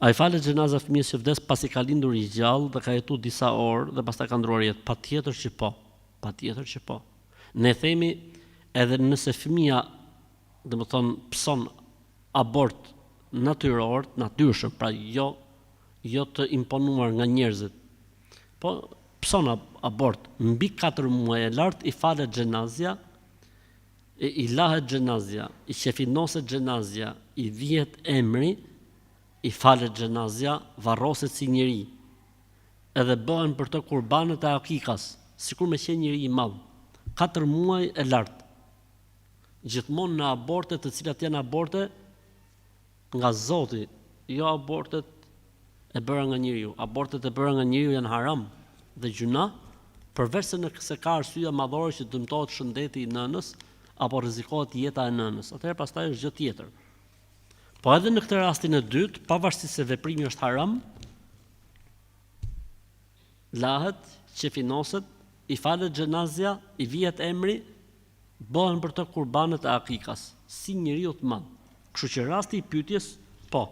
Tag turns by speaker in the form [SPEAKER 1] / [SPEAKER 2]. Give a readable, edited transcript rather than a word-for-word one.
[SPEAKER 1] A i falet xhenaza fëmijës që vdes pasi ka lindur i gjallë dhe ka jetuar disa orë dhe pastaj ka ndruar jetë? Patjetër që po. Patjetër që po. Ne themi edhe nëse fëmia, domethënë, pson abort natyror, natyrshëm, pra jo të imponuar nga njerëzit. Po pson abort mbi 4 muaj e lartë, i falet xhenazja, i lahet xhenazja, i qefinoset xhenazja, i vihet emri, i falet xhenazja, varroset si njeri. Edhe bëhen për të kurbanët e akikas, sikur me qenë njeri i madh. 4 muaj e lartë. Gjithmonë në abortet të cilat janë aborte nga Zoti, jo abortet e bëra nga njeriu. Abortet e bëra nga njeriu janë haram dhe gjuna, përveç se ka arsye madhore që dëmtohet shëndeti i nënës apo rrezikohet jeta e nënës. Atëherë pastaj është gjë tjetër. Po edhe në këtë rastin e dytë, pavarësisht se veprimi është haram, lahet, qefinoset, i falet xhenazja, i vihet emri, bëhen për të kurbanët e akikas, si njeriu të madh. Kështu që rasti i pyetjes, po,